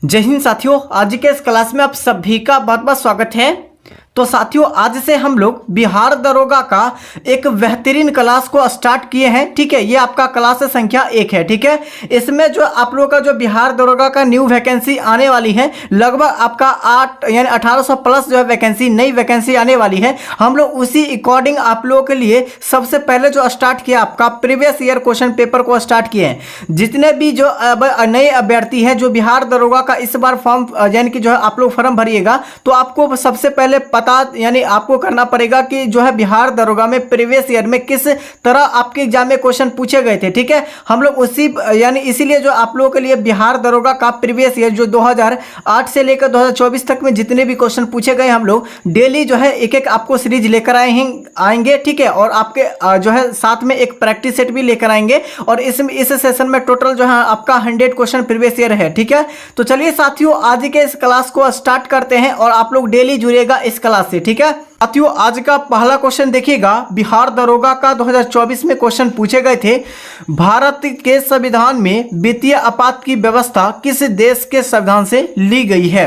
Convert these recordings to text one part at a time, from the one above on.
जय हिंद साथियों, आज के इस क्लास में आप सभी का बहुत बहुत स्वागत है। तो साथियों, आज से हम लोग बिहार दरोगा का एक बेहतरीन क्लास को स्टार्ट किए हैं। ठीक है, ये आपका क्लास संख्या 1 है। ठीक है, इसमें जो आप लोगों का जो बिहार दरोगा का न्यू वैकेंसी आने वाली है, लगभग आपका 8 यानी 1800 प्लस जो है वैकेंसी, नई वैकेंसी आने वाली है। हम लोग उसी अकॉर्डिंग आप लोगों के लिए सबसे पहले जो स्टार्ट किया आपका प्रीवियस ईयर क्वेश्चन पेपर को स्टार्ट किए हैं। जितने भी जो अब नए अभ्यर्थी हैं जो बिहार दरोगा का इस बार फॉर्म यानी कि जो है आप लोग फॉर्म भरिएगा, तो आपको सबसे पहले पता यानी आपको करना पड़ेगा कि जो है बिहार दरोगा में प्रीवियस ईयर में किस तरह आपके एग्जाम में क्वेश्चन पूछे गए थे। ठीक है, हम लोग उसी यानी इसीलिए जो आप लोगों के लिए बिहार दरोगा का प्रीवियस ईयर जो 2008 से लेकर 2024 तक में जितने भी क्वेश्चन पूछे गए, हम लोग डेली जो है एक एक आपको सीरीज लेकर आएंगे। ठीक है, और आपके जो है साथ में एक प्रैक्टिस सेट भी लेकर आएंगे। और इस सेशन में टोटल जो है आपका 100 क्वेश्चन प्रीवियस ईयर है। ठीक है, तो चलिए साथियों, आज के इस क्लास को स्टार्ट करते हैं और आप लोग डेली जुड़िएगा इस क्लास से। ठीक है साथियों, आज का पहला क्वेश्चन देखिएगा। बिहार दरोगा का 2024 में क्वेश्चन पूछे गए थे, भारत के संविधान में वित्तीय आपात की व्यवस्था किस देश के संविधान से ली गई है।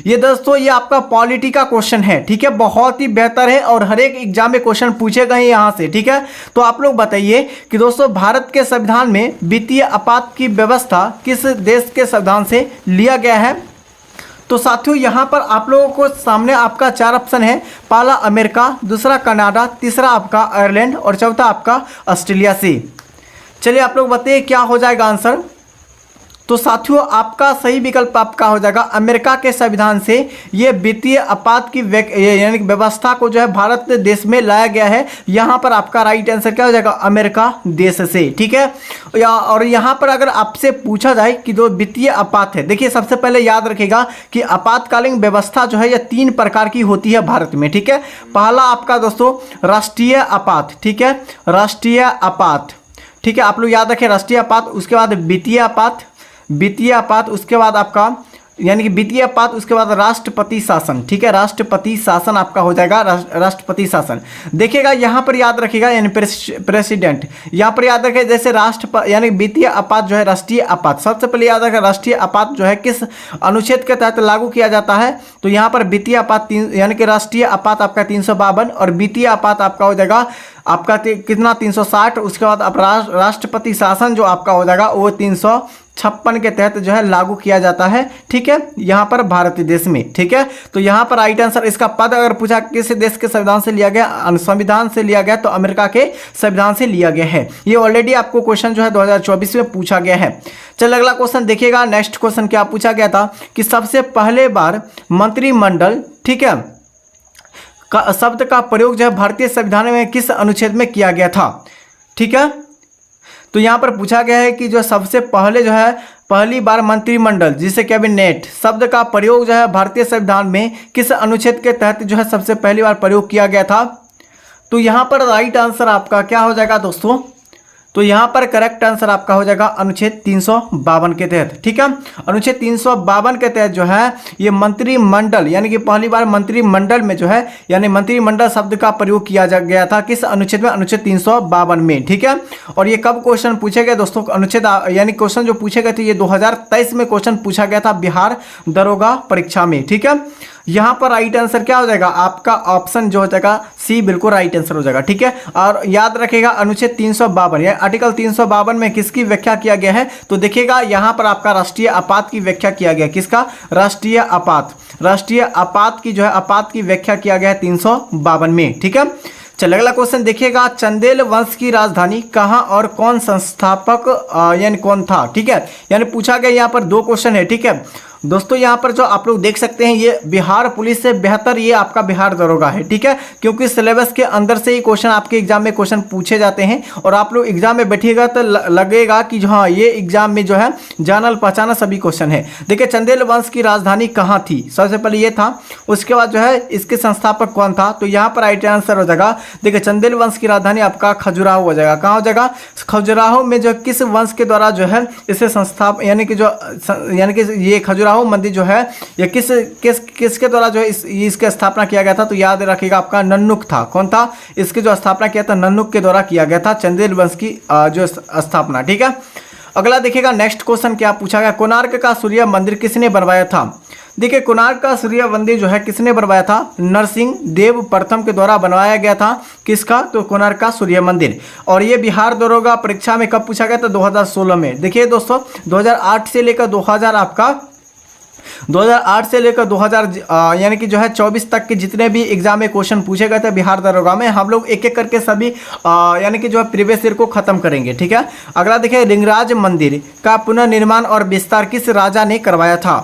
ये दोस्तों ये आपका पॉलिटी का क्वेश्चन है। ठीक है, बहुत ही बेहतर है और हर एक एग्जाम में क्वेश्चन पूछे गए यहाँ से। ठीक है, तो आप लोग बताइए कि दोस्तों भारत के संविधान में वित्तीय आपात की व्यवस्था किस देश के संविधान से लिया गया है। तो साथियों यहाँ पर आप लोगों को सामने आपका 4 ऑप्शन है। पहला अमेरिका, दूसरा कनाडा, तीसरा आपका आयरलैंड और चौथा आपका ऑस्ट्रेलिया से। चलिए आप लोग बताइए क्या हो जाएगा आंसर। तो साथियों आपका सही विकल्प आपका हो जाएगा अमेरिका के संविधान से ये वित्तीय आपात की यानी व्यवस्था को जो है भारत देश में लाया गया है। यहाँ पर आपका राइट आंसर क्या हो जाएगा, अमेरिका देश से। ठीक है, और यहाँ पर अगर आपसे पूछा जाए कि जो वित्तीय आपात है, देखिए सबसे पहले याद रखिएगा कि आपातकालीन व्यवस्था जो है यह 3 प्रकार की होती है भारत में। ठीक है, पहला आपका दोस्तों राष्ट्रीय आपात। ठीक है, राष्ट्रीय आपात। ठीक है, आप लोग याद रखें राष्ट्रीय आपात, उसके बाद वित्तीय आपात, वित्तीय आपात, उसके बाद आपका यानी कि वित्तीय आपात, उसके बाद राष्ट्रपति शासन। ठीक है, राष्ट्रपति शासन आपका हो जाएगा राष्ट्रपति शासन। देखिएगा यहाँ पर याद रखिएगा यानी प्रेसिडेंट, यहाँ पर याद रखें जैसे यानी वित्तीय आपात जो है राष्ट्रीय आपात, सबसे पहले याद रखें राष्ट्रीय आपात जो है किस अनुच्छेद के तहत लागू किया जाता है। तो यहाँ पर वित्तीय आपात यानी कि राष्ट्रीय आपात आपका 352 और वित्तीय आपात आपका हो जाएगा आपका कितना 360। उसके बाद आप राष्ट्रपति शासन जो आपका हो जाएगा वो 356 के तहत जो है लागू किया जाता है। ठीक है, यहाँ पर भारतीय देश में। ठीक है, तो यहाँ पर राइट आंसर इसका पद अगर पूछा किस देश के संविधान से लिया गया, संविधान से लिया गया, तो अमेरिका के संविधान से लिया गया है। ये ऑलरेडी आपको क्वेश्चन जो है 2024 में पूछा गया है। चल अगला क्वेश्चन देखिएगा। नेक्स्ट क्वेश्चन क्या पूछा गया था कि सबसे पहले बार मंत्रिमंडल, ठीक है, का शब्द का प्रयोग जो है भारतीय संविधान में किस अनुच्छेद में किया गया था। ठीक है, तो यहाँ पर पूछा गया है कि जो सबसे पहले जो है पहली बार मंत्रिमंडल जिसे कैबिनेट शब्द का प्रयोग जो है भारतीय संविधान में किस अनुच्छेद के तहत जो है सबसे पहली बार प्रयोग किया गया था। तो यहाँ पर राइट आंसर आपका क्या हो जाएगा दोस्तों, तो यहाँ पर करेक्ट आंसर आपका हो जाएगा अनुच्छेद 352 के तहत। ठीक है, अनुच्छेद 352 के तहत जो है ये मंत्रिमंडल यानी कि पहली बार मंत्रिमंडल में जो है यानी मंत्रिमंडल शब्द का प्रयोग किया गया था किस अनुच्छेद में, अनुच्छेद 352 में। ठीक है, और ये कब क्वेश्चन पूछे गए दोस्तों, अनुच्छेद यानी क्वेश्चन जो पूछे गए थे ये 2023 में क्वेश्चन पूछा गया था बिहार दरोगा परीक्षा में। ठीक है, यहाँ पर राइट आंसर क्या हो जाएगा आपका ऑप्शन जो हो जाएगा सी बिल्कुल राइट आंसर हो जाएगा। ठीक है, और याद रखेगा अनुच्छेद 352 या आर्टिकल 352 में किसकी व्याख्या किया गया है। तो देखिएगा यहाँ पर आपका राष्ट्रीय आपात की व्याख्या किया गया, किसका, राष्ट्रीय आपात, राष्ट्रीय आपात की जो है आपात की व्याख्या किया गया है 352 में। ठीक है, चलिए अगला क्वेश्चन देखिएगा। चंदेल वंश की राजधानी कहाँ और कौन संस्थापक यानी कौन था। ठीक है, यानी पूछा गया यहाँ पर 2 क्वेश्चन है। ठीक है दोस्तों, यहाँ पर जो आप लोग देख सकते हैं ये बिहार पुलिस से बेहतर ये आपका बिहार दरोगा है। ठीक है, क्योंकि सिलेबस के अंदर से ही क्वेश्चन आपके एग्जाम में क्वेश्चन पूछे जाते हैं और आप लोग एग्जाम में बैठिएगा तो लगेगा कि हाँ ये एग्जाम में जो है जानल पहचाना सभी क्वेश्चन है। देखिए चंदेल वंश की राजधानी कहाँ थी, सबसे पहले ये था, उसके बाद जो है इसके संस्थापक कौन था। तो यहाँ पर राइट आंसर हो जाएगा, देखिए चंदेल वंश की राजधानी आपका खजुराहो हो जाएगा। कहाँ हो जाएगा, खजुराहो में जो किस वंश के द्वारा जो है इसे संस्थापक यानी कि ये खजुराहो मंदिर जो है ये किसके द्वारा जो है इसके स्थापना किया गया था। तो याद रखिएगा आपका नन्नुक था। कौन था, इसकी जो स्थापना किया था नन्नुक के द्वारा किया गया था चंदेल वंश की जो स्थापना। ठीक है, अगला देखिएगा नेक्स्ट क्वेश्चन क्या पूछा गया, कोणार्क का सूर्य मंदिर किसने बनवाया था। देखिए कोणार्क का सूर्य मंदिर जो है किसने बनवाया था, नरसिंह देव प्रथम के द्वारा बनवाया गया था। किसका, तो कोणार्क का सूर्य मंदिर। और ये बिहार दरोगा परीक्षा में कब पूछा गया था, 2016 में। देखिए दोस्तों 2008 से लेकर 2000 आपका 2008 से लेकर 2000 यानी कि जो है 24 तक के जितने भी एग्जाम में क्वेश्चन पूछे गए थे बिहार दरोगा में, हम लोग एक एक करके सभी यानी कि जो है प्रीवियस ईयर को खत्म करेंगे, ठीक है। अगला देखिए लिंगराज मंदिर का पुनर्निर्माण और विस्तार किस राजा ने करवाया था।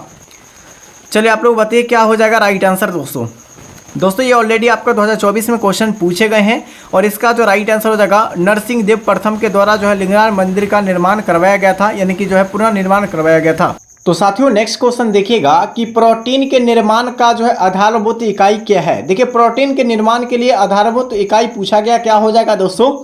चलिए आप लोग बताइए क्या हो जाएगा राइट आंसर दोस्तों ये ऑलरेडी आपका 2024 में क्वेश्चन पूछे गए हैं और इसका जो राइट आंसर हो जाएगा नरसिंह देव प्रथम के द्वारा जो है लिंगराज मंदिर का निर्माण करवाया गया था, यानी कि जो है पुनर्निर्माण करवाया गया था। तो साथियों नेक्स्ट क्वेश्चन देखिएगा कि प्रोटीन के निर्माण का जो है आधारभूत इकाई क्या है। देखिए प्रोटीन के निर्माण के लिए आधारभूत इकाई पूछा गया, क्या हो जाएगा दोस्तों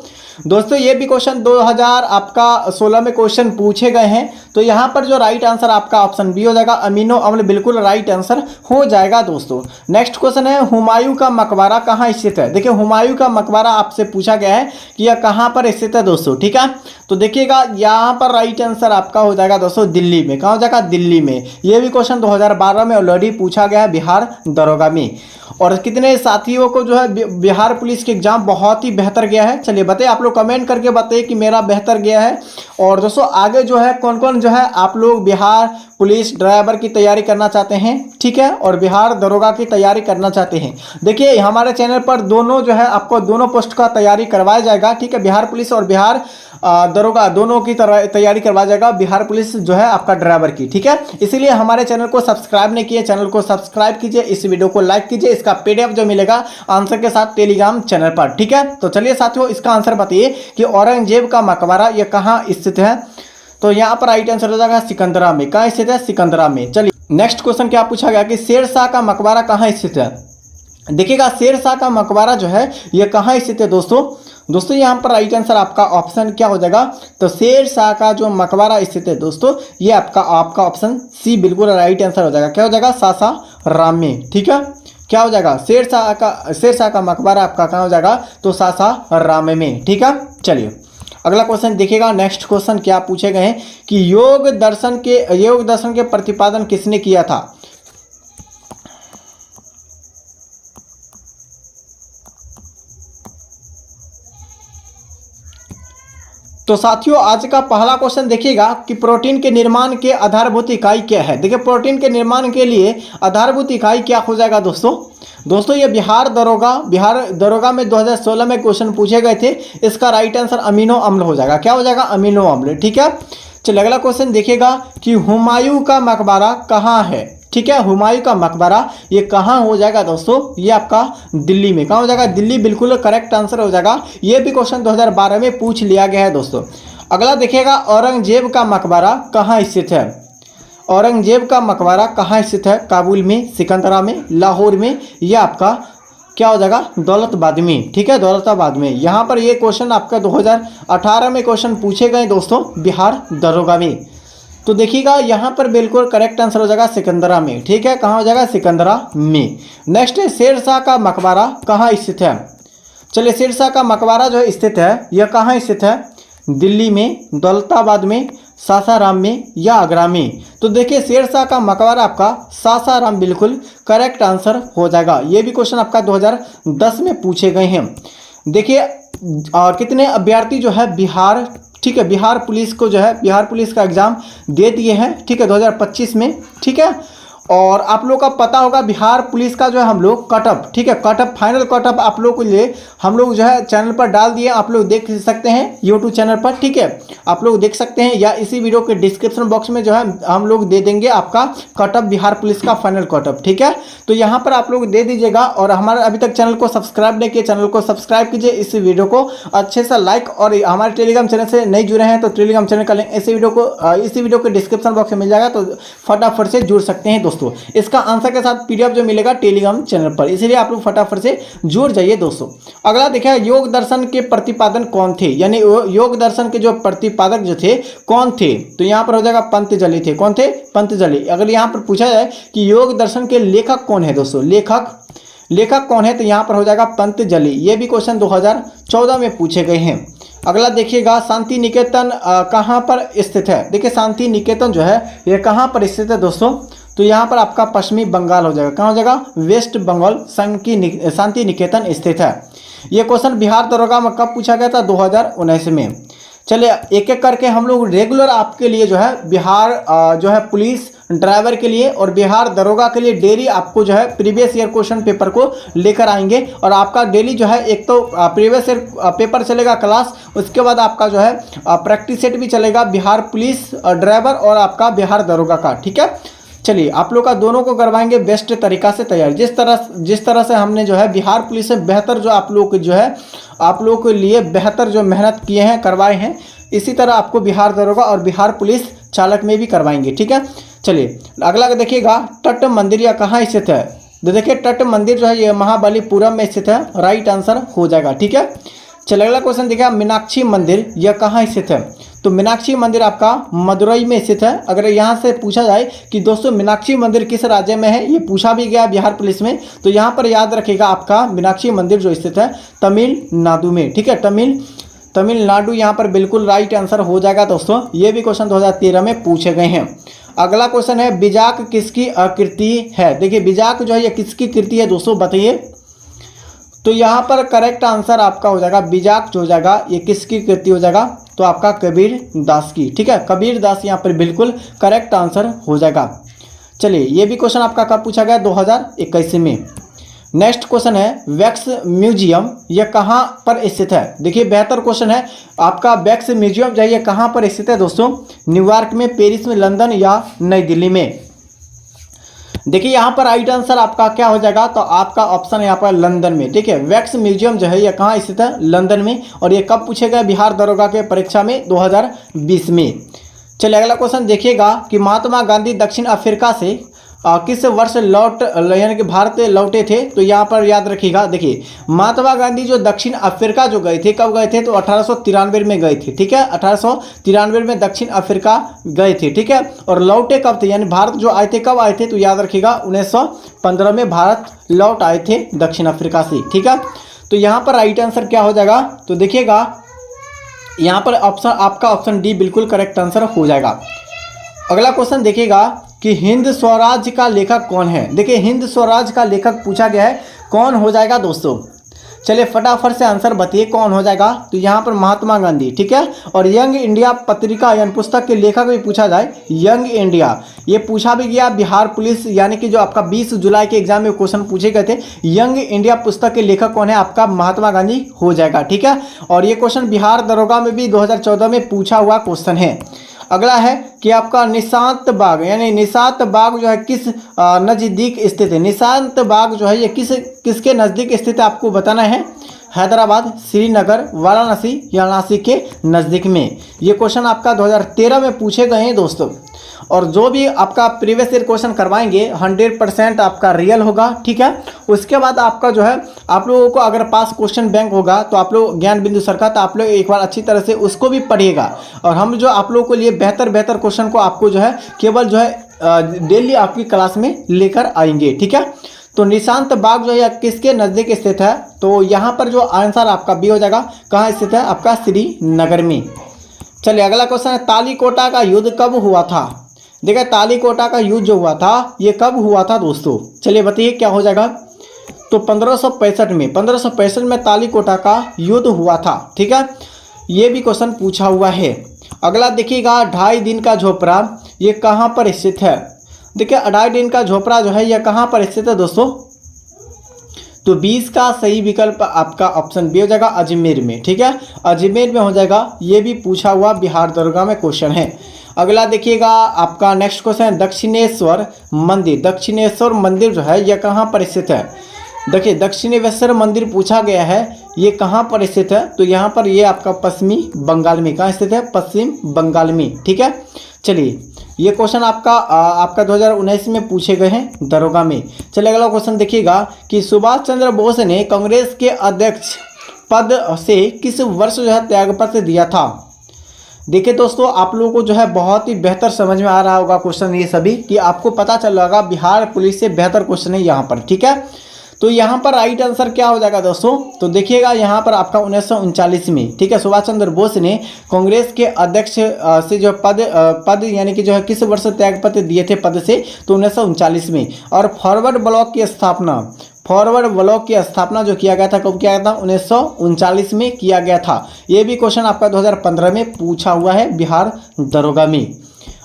ये भी क्वेश्चन 2016 में क्वेश्चन पूछे गए हैं। तो यहाँ पर जो राइट आंसर आपका ऑप्शन बी हो जाएगा, अमीनो अम्ल बिल्कुल राइट आंसर हो जाएगा दोस्तों। नेक्स्ट क्वेश्चन है हुमायूं का मकबरा कहाँ स्थित है। देखिए हुमायूं का मकबरा आपसे पूछा गया है कि यह कहाँ पर स्थित है दोस्तों, ठीक है। तो देखिएगा यहाँ पर राइट आंसर आपका हो जाएगा दोस्तों दिल्ली में। कहाँ हो जाएगा, दिल्ली में। ये भी क्वेश्चन 2012 में ऑलरेडी पूछा गया है बिहार दरोगा में। और कितने साथियों को जो है बिहार पुलिस के एग्जाम बहुत ही बेहतर गया है, चलिए बताइए आप लोग कमेंट करके बताइए कि मेरा बेहतर गया है। और दोस्तों आगे जो है कौन कौन जो है आप लोग बिहार पुलिस ड्राइवर की तैयारी करना चाहते हैं, ठीक है, और बिहार दरोगा की तैयारी करना चाहते हैं। देखिए हमारे चैनल पर दोनों जो है आपको दोनों पोस्ट का तैयारी करवाया जाएगा, ठीक है। बिहार पुलिस और बिहार दरोगा दोनों की तैयारी करवाया जाएगा, बिहार पुलिस जो है आपका ड्राइवर की, ठीक है। इसीलिए हमारे चैनल को सब्सक्राइब नहीं किए, चैनल को सब्सक्राइब कीजिए, इस वीडियो को लाइक कीजिए। इसका पीडीएफ जो मिलेगा आंसर के साथ टेलीग्राम चैनल पर, ठीक है। तो चलिए साथियों इसका आंसर बताइए कि औरंगजेब का मकबरा यह कहाँ स्थित है। तो यहाँ पर राइट आंसर हो जाएगा सिकंदरा में। कहाँ स्थित है, सिकंदरा में। चलिए नेक्स्ट क्वेश्चन क्या पूछा गया कि शेरशाह का मकबरा कहाँ स्थित है। देखिएगा शेरशाह का मकबरा जो है यह कहाँ स्थित है दोस्तों यहाँ पर राइट आंसर आपका ऑप्शन क्या हो जाएगा, तो शेरशाह का जो मकबरा स्थित है दोस्तों ये आपका ऑप्शन सी बिल्कुल राइट आंसर हो जाएगा। क्या हो जाएगा, सासाराम में, ठीक है। क्या हो जाएगा, शेरशाह का मकबरा आपका कहाँ हो जाएगा, तो सासाराम में, ठीक है। चलिए अगला क्वेश्चन देखिएगा। नेक्स्ट क्वेश्चन क्या पूछे गए हैं कि योग दर्शन के प्रतिपादन किसने किया था। तो साथियों आज का पहला क्वेश्चन देखिएगा कि प्रोटीन के निर्माण के आधारभूत इकाई क्या है। देखिए प्रोटीन के निर्माण के लिए आधारभूत इकाई क्या हो जाएगा दोस्तों ये बिहार दरोगा में 2016 में क्वेश्चन पूछे गए थे। इसका राइट आंसर अमीनो अम्ल हो जाएगा। क्या हो जाएगा, अमीनो अम्ल, ठीक है। चलिए अगला क्वेश्चन देखिएगा कि हुमायूं का मकबरा कहाँ है, ठीक है। हुमायूं का मकबरा ये कहाँ हो जाएगा दोस्तों, ये आपका दिल्ली में। कहाँ हो जाएगा, दिल्ली बिल्कुल करेक्ट आंसर हो जाएगा। ये भी क्वेश्चन 2012 में पूछ लिया गया है दोस्तों। अगला देखिएगा औरंगजेब का मकबरा कहाँ स्थित है। औरंगजेब का मकबरा कहाँ स्थित है, काबुल में, सिकंदरा में, लाहौर में, या आपका क्या हो जाएगा, दौलताबाद में, ठीक है, दौलताबाद में। यहाँ पर ये क्वेश्चन आपका 2018 में क्वेश्चन पूछे गए दोस्तों बिहार दरोगा में। तो देखिएगा यहाँ पर बिल्कुल करेक्ट आंसर हो जाएगा सिकंदरा में, ठीक है। कहाँ हो जाएगा, सिकंदरा में। नेक्स्ट है शेरशाह का मकबरा कहाँ स्थित है। चलिए शेरशाह का मकबरा जो स्थित है यह कहाँ स्थित है, दिल्ली में, दौलताबाद में, सासाराम में, या आगरा में। तो देखिए शेरशाह का मकबरा आपका सासाराम बिल्कुल करेक्ट आंसर हो जाएगा। ये भी क्वेश्चन आपका 2010 में पूछे गए हैं। देखिए कितने अभ्यर्थी जो है बिहार, ठीक है, बिहार पुलिस को जो है बिहार पुलिस का एग्ज़ाम दे दिए हैं, ठीक है, 2025 में, ठीक है। और आप लोग का पता होगा बिहार पुलिस का जो है हम लोग कटअप, ठीक है, कटअप फाइनल कटअप आप लोग के लिए हम लोग जो है चैनल पर डाल दिए। आप लोग देख सकते हैं यूट्यूब चैनल पर, ठीक है, आप लोग देख सकते हैं, या इसी वीडियो के डिस्क्रिप्शन बॉक्स में जो है हम लोग दे देंगे आपका कटअप बिहार पुलिस का फाइनल कटअप, ठीक है। तो यहाँ पर आप लोग दे दीजिएगा। और हमारे अभी तक चैनल को सब्सक्राइब नहीं किए, चैनल को सब्सक्राइब कीजिए, इस वीडियो को अच्छे से लाइक, और हमारे टेलीग्राम चैनल से नहीं जुड़े हैं तो टेलीग्राम चैनल का लिंक इसी वीडियो के डिस्क्रिप्शन बॉक्स में मिल जाएगा, तो फटाफट से जुड़ सकते हैं दोस्तों। इसका आंसर के साथ पीडीएफ जो मिलेगा टेलीग्राम चैनल पर, इसलिए आप लोग फटाफट से जुड़ जाइए दोस्तों। अगला देखिए योग दर्शन के प्रतिपादन कौन थे, यानी योग दर्शन के जो प्रतिपादक जो थे कौन थे। तो यहाँ पर हो जाएगा पंतजलि थे। कौन थे, पंतजलि। अगर यहाँ पर पूछा जाए कि योग दर्शन के लेखक कौन है दोस्तों, लेखक कौन है, तो यहाँ पर हो जाएगा पंतजलि। ये भी क्वेश्चन 2014 में पूछे गए हैं। अगला देखिएगा शांति निकेतन कहाँ पर स्थित है। देखिए शांति निकेतन जो है ये कहाँ पर स्थित है दोस्तों, तो यहाँ पर आपका पश्चिमी बंगाल हो जाएगा। कहाँ हो जाएगा, वेस्ट बंगाल शांति निकेतन स्थित है। ये क्वेश्चन बिहार दरोगा में कब पूछा गया था, 2019 में। चलिए एक एक करके हम लोग रेगुलर आपके लिए जो है बिहार जो है पुलिस ड्राइवर के लिए और बिहार दरोगा के लिए डेली आपको जो है प्रीवियस ईयर क्वेश्चन पेपर को लेकर आएंगे। और आपका डेली जो है एक तो प्रीवियस ईयर पेपर चलेगा क्लास, उसके बाद आपका जो है प्रैक्टिस सेट भी चलेगा बिहार पुलिस ड्राइवर और आपका बिहार दरोगा का। ठीक है, चलिए आप लोग का दोनों को करवाएंगे बेस्ट तरीका से तैयार। जिस तरह से हमने जो है बिहार पुलिस से बेहतर जो आप लोग जो है आप लोगों के लिए बेहतर जो मेहनत किए हैं करवाए हैं, इसी तरह आपको बिहार दरोगा और बिहार पुलिस चालक में भी करवाएंगे। ठीक है, चलिए अगला देखिएगा तट मंदिर यह कहाँ स्थित है। तो देखिए तट मंदिर जो है ये महाबलीपुरम में स्थित है, राइट आंसर हो जाएगा। ठीक है, चलिए अगला क्वेश्चन देखिए मीनाक्षी मंदिर यह कहाँ स्थित है। तो मीनाक्षी मंदिर आपका मदुरई में स्थित है। अगर यहाँ से पूछा जाए कि दोस्तों मीनाक्षी मंदिर किस राज्य में है, ये पूछा भी गया बिहार पुलिस में, तो यहाँ पर याद रखिएगा आपका मीनाक्षी मंदिर जो स्थित है तमिलनाडु में। ठीक है, तमिलनाडु यहाँ पर बिल्कुल राइट आंसर हो जाएगा दोस्तों। ये भी क्वेश्चन 2013 में पूछे गए हैं। अगला क्वेश्चन है बिजाक किसकी आकृति है। देखिए बिजाक जो है ये किसकी कृति है दोस्तों बताइए। तो यहाँ पर करेक्ट आंसर आपका हो जाएगा बिजाक जो हो जाएगा ये किसकी कृति हो जाएगा, तो आपका कबीर दास की। ठीक है, कबीर दास यहाँ पर बिल्कुल करेक्ट आंसर हो जाएगा। चलिए ये भी क्वेश्चन आपका कब पूछा गया, 2021 में। नेक्स्ट क्वेश्चन है वैक्स म्यूजियम यह कहाँ पर स्थित है। देखिए बेहतर क्वेश्चन है आपका, वैक्स म्यूजियम जो है ये कहाँ पर स्थित है दोस्तों, न्यूयॉर्क में, पेरिस में, लंदन या नई दिल्ली में। देखिए यहाँ पर राइट आंसर आपका क्या हो जाएगा, तो आपका ऑप्शन यहाँ पर लंदन में। ठीक है, वैक्स म्यूजियम जो है ये कहाँ स्थित है, लंदन में। और ये कब पूछे गए, बिहार दरोगा के परीक्षा में 2020 में। चलिए अगला क्वेश्चन देखिएगा कि महात्मा गांधी दक्षिण अफ्रीका से किस वर्ष यानी कि भारत लौटे थे। तो यहाँ पर याद रखिएगा, देखिए महात्मा गांधी जो दक्षिण अफ्रीका जो गए थे, कब गए थे, तो 1893 में गए थे। ठीक है, 1893 में दक्षिण अफ्रीका गए थे। ठीक है, और लौटे कब थे, यानी भारत जो आए थे कब आए थे, तो याद रखिएगा 1915 में भारत लौट आए थे दक्षिण अफ्रीका से। ठीक है, तो यहाँ पर राइट आंसर क्या हो जाएगा, तो देखिएगा यहाँ पर ऑप्शन आपका ऑप्शन डी बिल्कुल करेक्ट आंसर हो जाएगा। अगला क्वेश्चन देखिएगा कि हिंद स्वराज का लेखक कौन है। देखिए हिंद स्वराज का लेखक पूछा गया है, कौन हो जाएगा दोस्तों। चलिए फटाफट से आंसर बताइए कौन हो जाएगा, तो यहाँ पर महात्मा गांधी। ठीक है, और यंग इंडिया पत्रिका यानी पुस्तक के लेखक भी पूछा जाए, यंग इंडिया, ये पूछा भी गया बिहार पुलिस, यानी कि जो आपका 20 जुलाई के एग्जाम में क्वेश्चन पूछे गए थे, यंग इंडिया पुस्तक के लेखक कौन है, आपका महात्मा गांधी हो जाएगा। ठीक है, और ये क्वेश्चन बिहार दरोगा में भी 2014 में पूछा हुआ क्वेश्चन है। अगला है कि आपका निशांत बाग, यानी निशांत बाग जो है किस नज़दीक स्थित है। निशांत बाग जो है ये किसके नज़दीक स्थित है आपको बताना है, हैदराबाद, श्रीनगर, वाराणसी या नासिक के नज़दीक में। ये क्वेश्चन आपका 2013 में पूछे गए हैं दोस्तों। और जो भी आपका प्रीवियस ईयर क्वेश्चन करवाएंगे 100% आपका रियल होगा। ठीक है, उसके बाद आपका जो है आप लोगों को अगर पास क्वेश्चन बैंक होगा तो आप लोग ज्ञान बिंदु सर का, तो आप लोग एक बार अच्छी तरह से उसको भी पढ़िएगा। और हम जो आप लोगों के लिए बेहतर क्वेश्चन को आपको जो है केवल जो है डेली आपकी क्लास में लेकर आएंगे। ठीक है, तो निशांत बाग जो है किसके नज़दीक स्थित है, तो यहाँ पर जो आंसर आपका बी हो जाएगा, कहाँ स्थित है, आपका श्रीनगर में। चलिए अगला क्वेश्चन है तालीकोटा का युद्ध कब हुआ था। देखिए तालीकोटा का युद्ध जो हुआ था ये कब हुआ था दोस्तों, चलिए बताइए क्या हो जाएगा, तो 1565 में तालीकोटा का युद्ध हुआ था। ठीक है, ये भी क्वेश्चन पूछा हुआ है। अगला देखिएगा 2.5 दिन का झोपड़ा ये कहाँ पर स्थित है। देखिए 2.5 दिन का झोपड़ा जो है ये कहाँ पर स्थित है दोस्तों, तो 20 का सही विकल्प आपका ऑप्शन बी हो जाएगा, अजमेर में। ठीक है, अजमेर में हो जाएगा, ये भी पूछा हुआ बिहार दरोगा में क्वेश्चन है। अगला देखिएगा आपका नेक्स्ट क्वेश्चन है दक्षिणेश्वर मंदिर। दक्षिणेश्वर मंदिर जो है यह कहाँ पर स्थित है। देखिए दक्षिणेश्वर मंदिर पूछा गया है, ये कहाँ पर स्थित है, तो यहाँ पर ये आपका पश्चिमी बंगाल में। कहाँ स्थित है, पश्चिम बंगाल में। ठीक है, चलिए ये क्वेश्चन आपका 2019 में पूछे गए हैं दरोगा में। चलिए अगला क्वेश्चन देखिएगा कि सुभाष चंद्र बोस ने कांग्रेस के अध्यक्ष पद से किस वर्ष जो है त्यागपत्र दिया था। देखिए दोस्तों आप लोगों को जो है बहुत ही बेहतर समझ में आ रहा होगा क्वेश्चन ये सभी, कि आपको पता चल रहा होगा बिहार पुलिस से बेहतर क्वेश्चन है यहाँ पर। ठीक है, तो यहाँ पर राइट आंसर क्या हो जाएगा दोस्तों, तो देखिएगा यहाँ पर आपका 1939 में, ठीक है, सुभाष चंद्र बोस ने कांग्रेस के अध्यक्ष से जो पद यानी कि जो है किस वर्ष त्याग पत्र दिए थे पद से, तो 1939 में। और फॉरवर्ड ब्लॉक की स्थापना जो किया गया था, कब किया गया था, 1939 में किया गया था। ये भी क्वेश्चन आपका 2015 में पूछा हुआ है बिहार दरोगा में।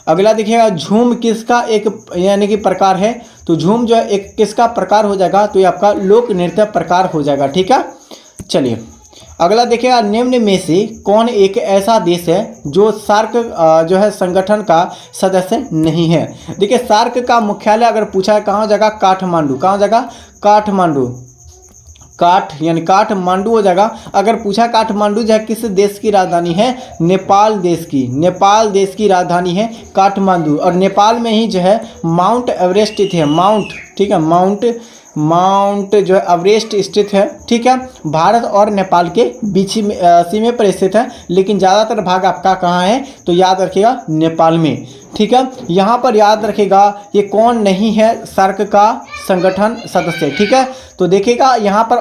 अगला देखिएगा, झूम किसका एक यानी कि प्रकार है, तो झूम जो है एक किसका प्रकार हो जाएगा, तो ये आपका लोक नृत्य प्रकार हो जाएगा, ठीक है। चलिए अगला देखिएगा, निम्न में से कौन एक ऐसा देश है जो सार्क जो है संगठन का सदस्य नहीं है। देखिए सार्क का मुख्यालय अगर पूछा है कहाँ हो जाएगा, काठमांडू। कहाँ हो जाएगा, काठमांडू। यानी काठमांडू हो जाएगा। अगर पूछा काठमांडू जो है किस देश की राजधानी है, नेपाल देश की राजधानी है काठमांडू। और नेपाल में ही जो है माउंट एवरेस्ट स्थित है, ठीक है, माउंट जो है एवरेस्ट स्थित है, ठीक है। भारत और नेपाल के बीच में सीमा पर स्थित है, लेकिन ज़्यादातर भाग आपका कहाँ है, तो याद रखिएगा नेपाल में, ठीक है। यहाँ पर याद रखिएगा ये कौन नहीं है सार्क का संगठन सदस्य, ठीक है। तो देखिएगा यहाँ पर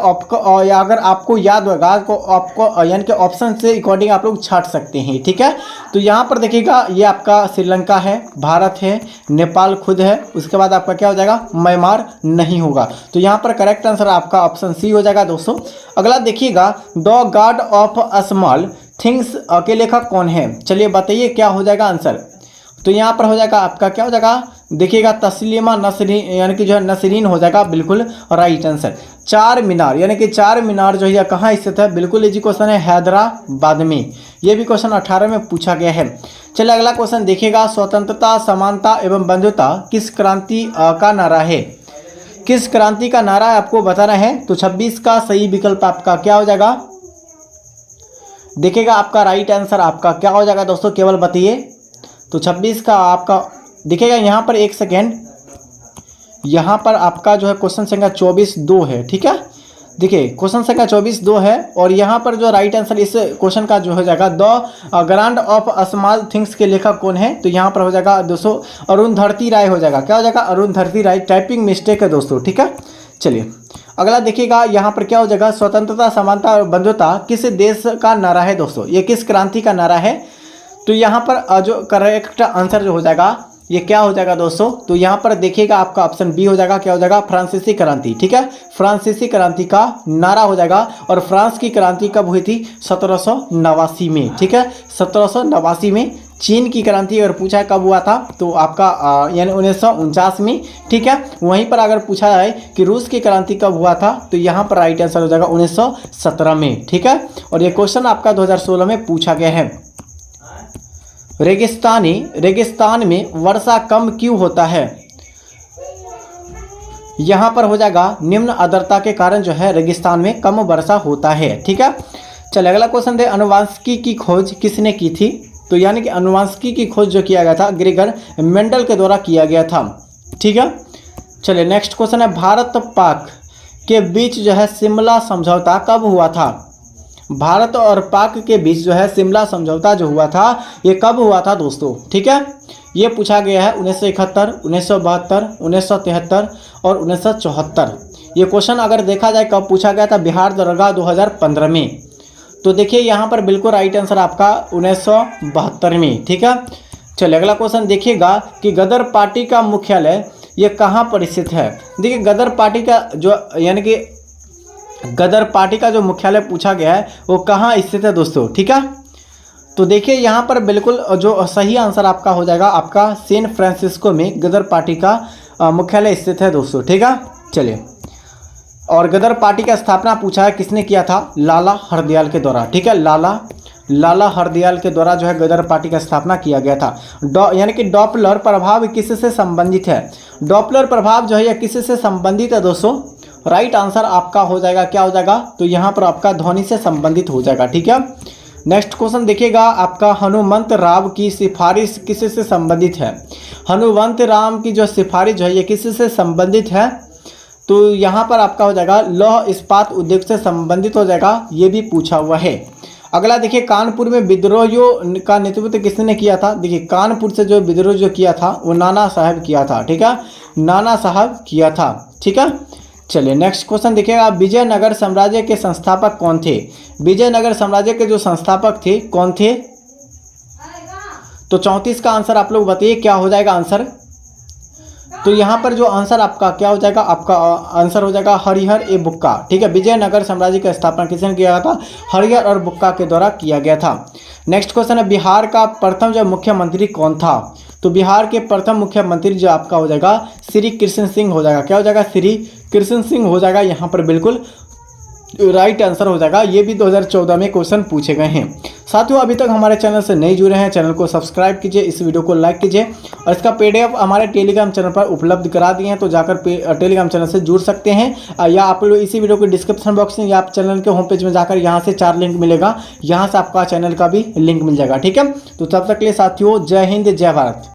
अगर आपको याद होगा तो आपको यानी कि ऑप्शन से अकॉर्डिंग आप लोग छाट सकते हैं, ठीक है। तो यहाँ पर देखिएगा ये आपका श्रीलंका है, भारत है, नेपाल खुद है, उसके बाद आपका क्या हो जाएगा, म्यांमार नहीं होगा। तो यहाँ पर करेक्ट आंसर आपका ऑप्शन सी हो जाएगा दोस्तों। अगला देखिएगा, the God of small things के लेखक कौन है, चलिए बताइए क्या हो जाएगा आंसर। तो यहाँ पर हो जाएगा आपका क्या हो जाएगा, देखिएगा तस्लीमा नसरीन यानी कि जो है नसरीन हो जाएगा, बिल्कुल राइट आंसर। चार मीनार यानी कि चार मीनार जो है कहाँ स्थित है, बिल्कुल इजी क्वेश्चन है, हैदराबाद में। ये भी क्वेश्चन 18 में पूछा गया है। चलिए अगला क्वेश्चन देखिएगा, स्वतंत्रता समानता एवं बंधुता किस क्रांति का नारा है, किस क्रांति का नारा आपको बताना है। तो 26 का सही विकल्प आपका क्या हो जाएगा, देखिएगा आपका राइट आंसर आपका क्या हो जाएगा दोस्तों, केवल बताइए। तो 26 का आपका देखिएगा, यहाँ पर एक सेकेंड, यहाँ पर आपका जो है क्वेश्चन संख्या 24(2) है, ठीक है। देखिए क्वेश्चन संख्या 24(2) है, और यहाँ पर जो राइट आंसर इस क्वेश्चन का जो हो जाएगा, the grand of small things के लेखक कौन है, तो यहाँ पर हो जाएगा दोस्तों अरुंधति राय हो जाएगा, क्या हो जाएगा, अरुंधति राय। टाइपिंग मिस्टेक है दोस्तों, ठीक है। चलिए अगला देखिएगा, यहाँ पर क्या हो जाएगा, स्वतंत्रता समानता और बंधुता किस देश का नारा है दोस्तों, ये किस क्रांति का नारा है। तो यहाँ पर जो करेक्ट आंसर जो हो जाएगा ये क्या हो जाएगा दोस्तों, तो यहाँ पर देखिएगा आपका ऑप्शन बी हो जाएगा, क्या हो जाएगा, फ्रांसीसी क्रांति, ठीक है। फ्रांसीसी क्रांति का नारा हो जाएगा। और फ्रांस की क्रांति कब हुई थी, 1789 में, ठीक है, 1789 में। चीन की क्रांति अगर पूछा है कब हुआ था, तो आपका यानी 1949 में, ठीक है। वहीं पर अगर पूछा है कि रूस की क्रांति कब हुआ था, तो यहाँ पर राइट आंसर हो जाएगा 1917 में, ठीक है। और ये क्वेश्चन आपका 2016 में पूछा गया है। रेगिस्तान में वर्षा कम क्यों होता है, यहाँ पर हो जाएगा निम्न आर्द्रता के कारण जो है रेगिस्तान में कम वर्षा होता है, ठीक है। चलिए अगला क्वेश्चन दे, अनुवांशिकी की खोज किसने की थी, तो यानी कि अनुवांशिकी की खोज जो किया गया था ग्रेगर मेंडल के द्वारा किया गया था, ठीक है। चलिए नेक्स्ट क्वेश्चन है, भारत पाक के बीच जो है शिमला समझौता कब हुआ था। भारत और पाक के बीच जो है शिमला समझौता जो हुआ था ये कब हुआ था दोस्तों, ठीक है। ये पूछा गया है 1971, 1972, 1973 और 1974। ये क्वेश्चन अगर देखा जाए कब पूछा गया था, बिहार दरोगा 2015 में। तो देखिए यहाँ पर बिल्कुल राइट आंसर आपका 1972 में, ठीक है। चलिए अगला क्वेश्चन देखिएगा कि गदर पार्टी का मुख्यालय ये कहाँ पर स्थित है। देखिए गदर पार्टी का जो यानी कि गदर पार्टी का जो मुख्यालय पूछा गया है वो कहाँ स्थित है दोस्तों, ठीक है। तो देखिए यहाँ पर बिल्कुल जो सही आंसर आपका हो जाएगा आपका सैन फ्रांसिस्को में गदर पार्टी का मुख्यालय स्थित है दोस्तों, ठीक है। चलिए और गदर पार्टी का स्थापना पूछा है किसने किया था, लाला हरदयाल के द्वारा, ठीक है। लाला हरदयाल के द्वारा जो है गदर पार्टी का स्थापना किया गया था। यानी कि डॉपलर प्रभाव किससे संबंधित है, डॉपलर प्रभाव जो है यह किससे संबंधित है दोस्तों, राइट आंसर आपका हो जाएगा क्या हो जाएगा, तो यहाँ पर आपका ध्वनि से संबंधित हो जाएगा, ठीक है। नेक्स्ट क्वेश्चन देखिएगा, आपका हनुमंत राव की सिफारिश किससे संबंधित है। हनुमंत राव की जो सिफारिश जो है ये किससे संबंधित है, तो यहाँ पर आपका हो जाएगा लौह इस्पात उद्योग से संबंधित हो जाएगा, ये भी पूछा हुआ है। अगला देखिए, कानपुर में विद्रोहियों का नेतृत्व किसने किया था। देखिए कानपुर से जो विद्रोह जो किया था वो नाना साहब किया था, ठीक है, नाना साहब किया था, ठीक है। चलिए नेक्स्ट क्वेश्चन देखिएगा, विजयनगर साम्राज्य के संस्थापक कौन थे? विजयनगर साम्राज्य के जो संस्थापक थे कौन थे? तो 34 का आंसर आप लोग बताइए क्या हो जाएगा आंसर। तो यहाँ पर जो आंसर आपका क्या हो जाएगा, आपका आंसर हो जाएगा हरिहर ए बुक्का। ठीक है, विजयनगर साम्राज्य का स्थापना किसने किया था? हरिहर और बुक्का के द्वारा किया गया था। नेक्स्ट क्वेश्चन है, बिहार का प्रथम जो मुख्यमंत्री कौन था? तो बिहार के प्रथम मुख्यमंत्री जो आपका हो जाएगा श्री कृष्ण सिंह हो जाएगा। क्या हो जाएगा? श्री कृष्ण सिंह हो जाएगा। यहाँ पर बिल्कुल राइट आंसर हो जाएगा। ये भी 2014 में क्वेश्चन पूछे गए हैं। साथियों, अभी तक हमारे चैनल से नहीं जुड़े हैं, चैनल को सब्सक्राइब कीजिए, इस वीडियो को लाइक कीजिए और इसका पीडीएफ हमारे टेलीग्राम चैनल पर उपलब्ध करा दिए हैं, तो जाकर टेलीग्राम चैनल से जुड़ सकते हैं या आप लोग इसी वीडियो के डिस्क्रिप्शन बॉक्स में या आप चैनल के होम पेज में जाकर यहाँ से 4 लिंक मिलेगा, यहाँ से आपका चैनल का भी लिंक मिल जाएगा। ठीक है, तो तब तक के लिए साथियों, जय हिंद, जय भारत।